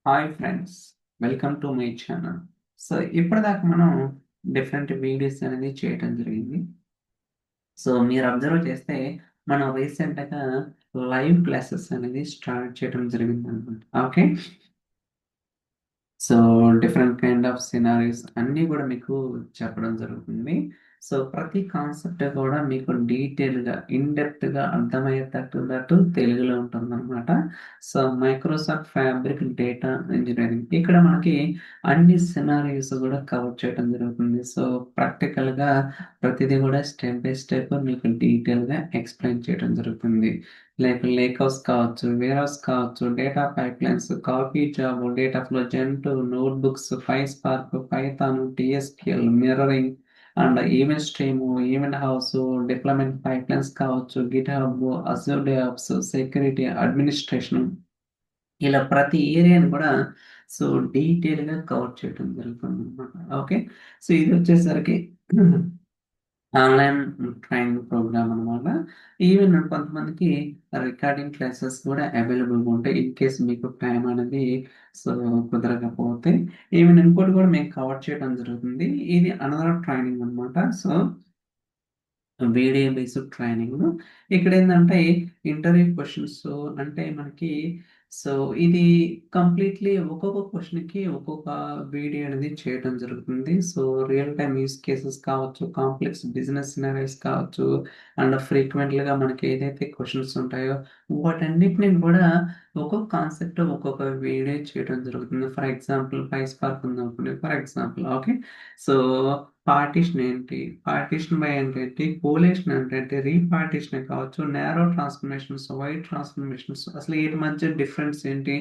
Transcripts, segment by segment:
Hi friends, welcome to my channel. So ఇప్పటిదాకా మనం different videos అనేది చేయటం జరిగింది. సో మీరు అబ్జర్వ్ చేస్తే మనం రీసెంట్గా లైవ్ క్లాసెస్ అనేది స్టార్ట్ చేయడం జరిగింది అనమాట. Okay, so different kind of సినారీస్ అన్నీ కూడా మీకు చెప్పడం జరుగుతుంది. సో ప్రతి కాన్సెప్ట్ కూడా మీకు డీటెయిల్గా ఇన్డెప్త్గా అర్థమయ్యేటట్టు తెలుగులో ఉంటుందన్నమాట. So Microsoft fabric data engineering ఇక్కడ మనకి అన్ని సినారీస్ కూడా కవర్ చేయడం జరుగుతుంది. సో ప్రాక్టికల్గా ప్రతిదీ కూడా స్టెప్ బై స్టెప్ మీకు డీటెయిల్గా ఎక్స్ప్లెయిన్ చేయడం జరుగుతుంది. లేక్ హౌస్ కావచ్చు, వేర్ హౌస్ కావచ్చు, data pipelines, copy job, data flow, agent, notebooks, Spark, Python, TSQL, mirroring and event stream, eventhouse, deployment pipelines కావచ్చు, GitHub, Azure DevOps, security, administration, ఇలా ప్రతి ఏరియాని కూడా సో డీటెయిల్గా కవర్ చేయడం జరుగుతుంది అనమాట. ఓకే, సో ఇది వచ్చేసరికి ఆన్లైన్ ట్రైనింగ్ ప్రోగ్రామ్ అనమాట. ఈవెన్ కొంతమందికి రికార్డింగ్ క్లాసెస్ కూడా అవైలబుల్గా ఉంటాయి ఇన్ కేస్ మీకు టైం అనేది సో కుదరకపోతే. ఈవెన్ ఇంకోటి కూడా మేము కవర్ చేయడం జరుగుతుంది. ఇది అనదర్ ట్రైనింగ్ అనమాట. సో వీడియో బేస్డ్ ట్రైనింగ్ ఇక్కడ ఏంటంటే ఇంటర్వ్యూ క్వశ్చన్స్ అంటే మనకి సో ఇది కంప్లీట్లీ ఒక్కొక్క క్వశ్చన్కి ఒక్కొక్క వీడియో అనేది చేయడం జరుగుతుంది. So real time use cases కావచ్చు, కాంప్లెక్స్ బిజినెస్ సినారీస్ కావచ్చు, అండ్ ఫ్రీక్వెంట్లీగా మనకి ఏదైతే క్వశ్చన్స్ ఉంటాయో వాటన్నిటిని కూడా ఒక్కొక్క కాన్సెప్ట్ ఒక్కొక్క వీడియో చేయడం జరుగుతుంది. ఫర్ ఎగ్జాంపుల్ స్పార్క్ ఉందనుకోండి, for example. Okay, so partition ఏంటి, పార్టీషన్ బై ఏంటి, కోలేషన్ ఏంటంటే, రీపార్టీషన్ కావచ్చు, నేరో ట్రాన్స్ఫర్మేషన్స్, వైడ్ ట్రాన్స్ఫర్మేషన్స్, అసలు వీటి మధ్య డిఫరెన్స్ ఏంటి,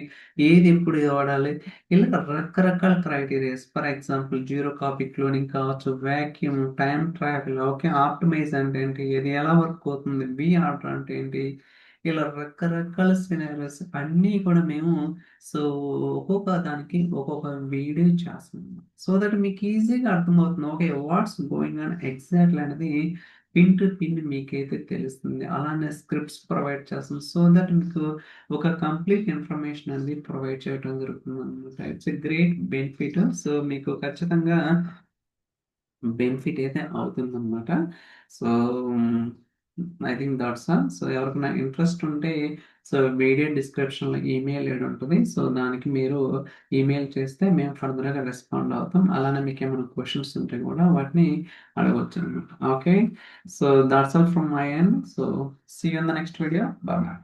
ఏది ఎప్పుడు వాడాలి, ఇలా రకరకాల criterias. For example zero copy cloning కావచ్చు, vacuum, time travel, okay, optimize అంటే ఏంటి, ఇది ఎలా వర్క్ అవుతుంది, వి ఆర్డర్ అంటే ఏంటి, ఇలా రకరకాల సినారియోస్ అన్నీ కూడా మేము సో ఒక్కొక్క దానికి ఒక్కొక్క వీడియో చేస్తున్నాం. సో దట్ మీకు ఈజీగా అర్థమవుతుంది. Okay, what's going on exactly అనేది పిన్ టు పిన్ మీకైతే తెలుస్తుంది. అలానే స్క్రిప్ట్స్ ప్రొవైడ్ చేస్తాం సో దట్ మీకు ఒక కంప్లీట్ ఇన్ఫర్మేషన్ అనేది ప్రొవైడ్ చేయడం జరుగుతుంది అనమాట. It's a great benefit. So మీకు ఖచ్చితంగా బెనిఫిట్ అయితే అవుతుందన్నమాట. So I think that's all. So ఎవరికైనా ఇంట్రెస్ట్ ఉంటే సో వీడియో డిస్క్రిప్షన్లో ఈమెయిల్ ఐడి ఉంటుంది. సో దానికి మీరు ఈమెయిల్ చేస్తే మేము ఫర్దర్గా రెస్పాండ్ అవుతాం. అలానే మీకు ఏమైనా క్వశ్చన్స్ ఉంటే కూడా వాటిని అడగవచ్చు అనమాట. Okay, so that's all from my end. So see you in the next video. Bye.